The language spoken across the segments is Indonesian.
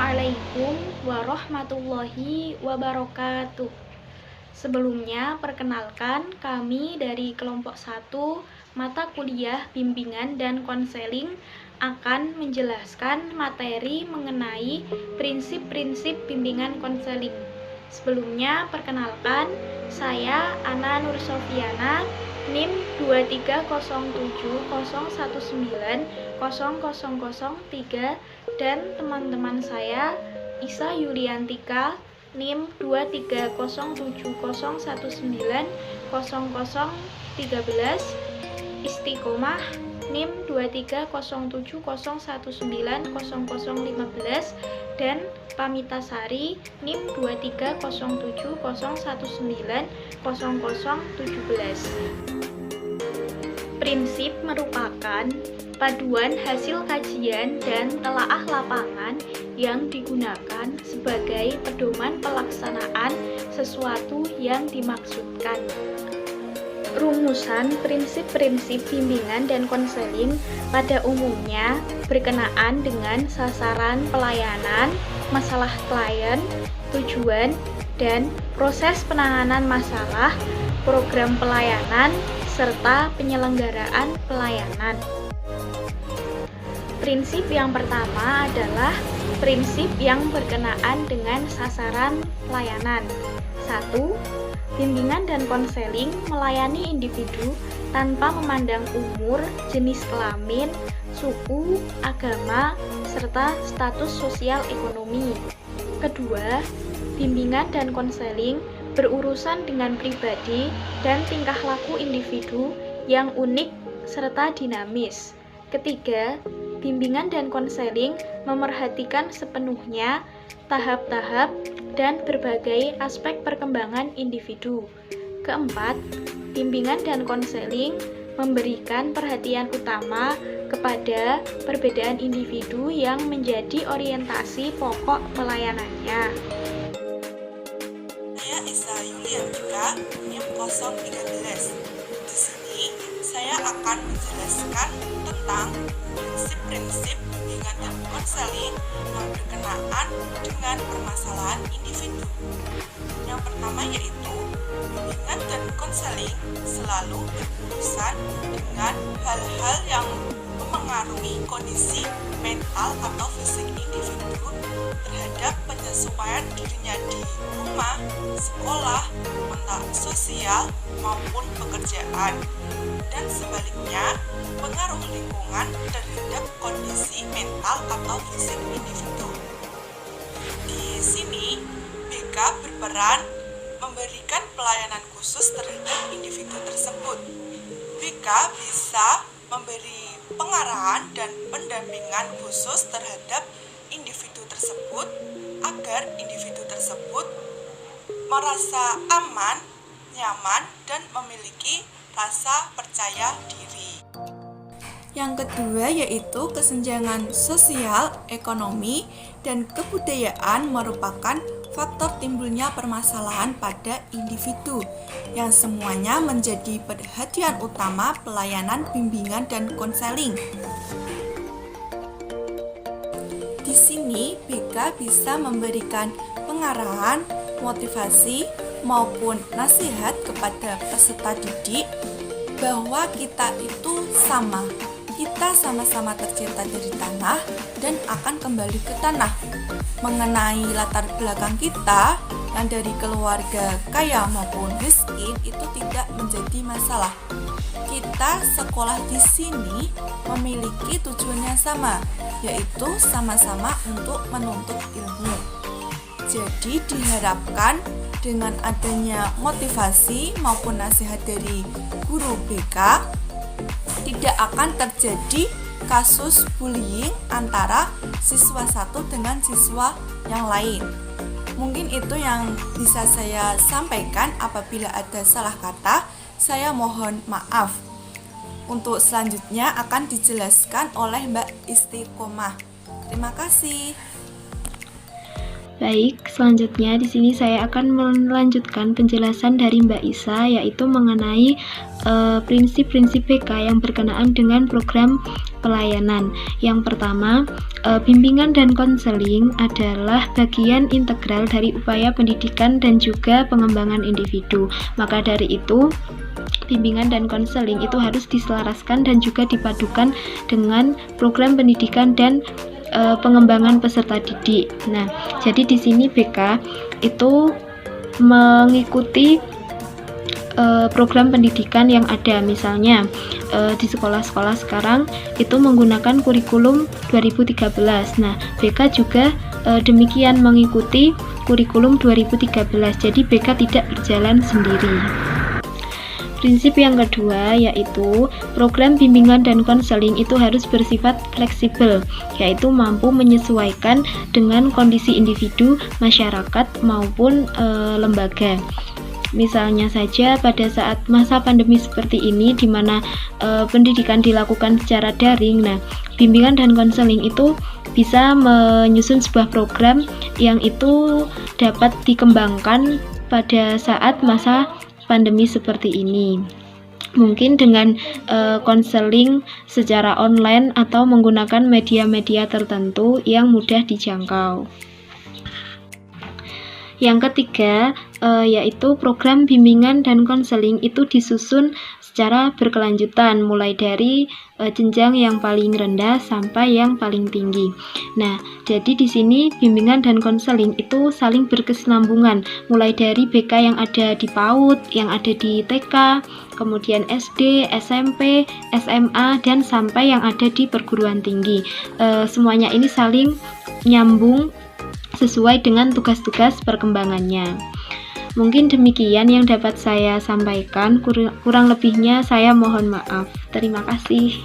Assalamualaikum warahmatullahi wabarakatuh. Sebelumnya, perkenalkan kami dari kelompok 1 mata kuliah bimbingan dan konseling akan menjelaskan materi mengenai prinsip-prinsip bimbingan konseling. Sebelumnya, perkenalkan, saya Ana Nur Sofiana, NIM 23070190003 dan teman-teman saya Isa Yuliantika, NIM 23070190013, Istiqomah NIM 23070190015 dan Pamitasari NIM 23070190017. Prinsip merupakan paduan hasil kajian dan telaah lapangan yang digunakan sebagai pedoman pelaksanaan sesuatu yang dimaksudkan. Rumusan prinsip-prinsip bimbingan dan konseling pada umumnya berkenaan dengan sasaran pelayanan, masalah klien, tujuan, dan proses penanganan masalah, program pelayanan, serta penyelenggaraan pelayanan. Prinsip yang pertama adalah prinsip yang berkenaan dengan sasaran pelayanan. 1. Bimbingan dan konseling melayani individu tanpa memandang umur, jenis kelamin, suku, agama, serta status sosial ekonomi. Kedua, bimbingan dan konseling berurusan dengan pribadi dan tingkah laku individu yang unik serta dinamis. Ketiga, bimbingan dan konseling memerhatikan sepenuhnya tahap-tahap dan berbagai aspek perkembangan individu. Keempat, bimbingan dan konseling memberikan perhatian utama kepada perbedaan individu yang menjadi orientasi pokok pelayanannya. Saya Isa Yuliantika, NIM 013. Di sini saya akan menjelaskan tentang prinsip-prinsip bimbingan dan konseling yang berkenaan dengan permasalahan individu. Yang pertama yaitu bimbingan dan konseling selalu berurusan dengan hal-hal yang memengaruhi kondisi mental atau fisik individu terhadap penyesuaian dirinya di rumah, sekolah, kontak sosial, maupun pekerjaan, dan sebaliknya pengaruh lingkungan terhadap kondisi mental atau fisik individu. Di sini, BK berperan memberikan pelayanan khusus terhadap individu tersebut. BK bisa memberi pengarahan dan pendampingan khusus terhadap individu tersebut agar individu tersebut merasa aman, nyaman, dan memiliki rasa percaya diri. Yang kedua yaitu kesenjangan sosial, ekonomi, dan kebudayaan merupakan faktor timbulnya permasalahan pada individu yang semuanya menjadi perhatian utama pelayanan bimbingan dan konseling. Di sini BK bisa memberikan pengarahan, motivasi, maupun nasihat kepada peserta didik bahwa kita itu sama. Kita sama-sama tercipta dari tanah dan akan kembali ke tanah. Mengenai latar belakang kita yang dari keluarga kaya maupun miskin itu tidak menjadi masalah. Kita sekolah di sini memiliki tujuan yang sama, yaitu sama-sama untuk menuntut ilmu. Jadi diharapkan dengan adanya motivasi maupun nasihat dari guru BK tidak akan terjadi kasus bullying antara siswa satu dengan siswa yang lain. Mungkin itu yang bisa saya sampaikan. Apabila ada salah kata, saya mohon maaf. Untuk selanjutnya akan dijelaskan oleh Mbak Istiqomah. Terima kasih. Baik, selanjutnya di sini saya akan melanjutkan penjelasan dari Mbak Isa, yaitu mengenai prinsip-prinsip BK yang berkenaan dengan program pelayanan. Yang pertama, bimbingan dan konseling adalah bagian integral dari upaya pendidikan dan juga pengembangan individu. Maka dari itu, bimbingan dan konseling itu harus diselaraskan dan juga dipadukan dengan program pendidikan dan pengembangan peserta didik. Nah, jadi di sini BK itu mengikuti program pendidikan yang ada. Misalnya di sekolah-sekolah sekarang itu menggunakan kurikulum 2013. Nah, BK juga demikian mengikuti kurikulum 2013. Jadi BK tidak berjalan sendiri. Prinsip yang kedua yaitu program bimbingan dan konseling itu harus bersifat fleksibel, yaitu mampu menyesuaikan dengan kondisi individu, masyarakat maupun lembaga. Misalnya saja pada saat masa pandemi seperti ini di mana pendidikan dilakukan secara daring. Nah, bimbingan dan konseling itu bisa menyusun sebuah program yang itu dapat dikembangkan pada saat masa pandemi seperti ini. Mungkin dengan konseling secara online atau menggunakan media-media tertentu yang mudah dijangkau. Yang ketiga, yaitu program bimbingan dan konseling itu disusun secara berkelanjutan, mulai dari jenjang yang paling rendah sampai yang paling tinggi. Nah, jadi di sini bimbingan dan konseling itu saling berkesinambungan, mulai dari BK yang ada di PAUD, yang ada di TK, kemudian SD, SMP, SMA, dan sampai yang ada di perguruan tinggi. Semuanya ini saling nyambung sesuai dengan tugas-tugas perkembangannya. Mungkin demikian yang dapat saya sampaikan, kurang lebihnya saya mohon maaf. Terima kasih.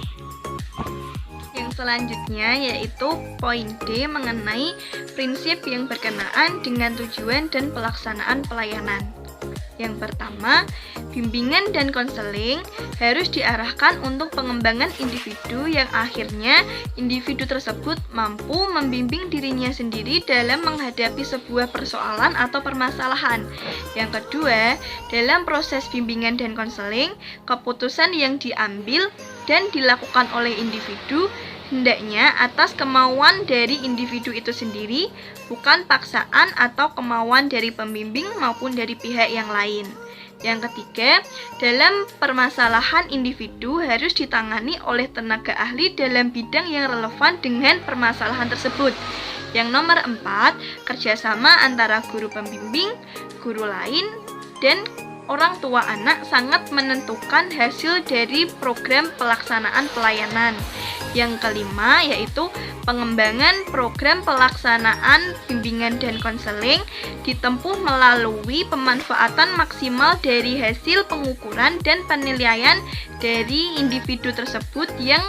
Yang selanjutnya yaitu poin D mengenai prinsip yang berkenaan dengan tujuan dan pelaksanaan pelayanan. Yang pertama, bimbingan dan konseling harus diarahkan untuk pengembangan individu yang akhirnya individu tersebut mampu membimbing dirinya sendiri dalam menghadapi sebuah persoalan atau permasalahan. Yang kedua, dalam proses bimbingan dan konseling, keputusan yang diambil dan dilakukan oleh individu hendaknya atas kemauan dari individu itu sendiri, bukan paksaan atau kemauan dari pembimbing maupun dari pihak yang lain. Yang ketiga, dalam permasalahan individu harus ditangani oleh tenaga ahli dalam bidang yang relevan dengan permasalahan tersebut. Yang nomor 4, kerjasama antara guru pembimbing, guru lain, dan orang tua anak sangat menentukan hasil dari program pelaksanaan pelayanan. Yang kelima yaitu pengembangan program pelaksanaan bimbingan dan konseling ditempuh melalui pemanfaatan maksimal dari hasil pengukuran dan penilaian dari individu tersebut yang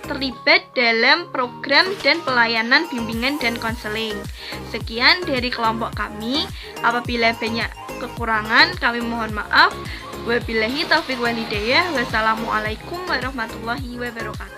terlibat dalam program dan pelayanan bimbingan dan konseling. Sekian dari kelompok kami. Apabila banyak kekurangan, kami mohon maaf. Wabillahi taufiq wal hidayah. Wassalamualaikum warahmatullahi wabarakatuh.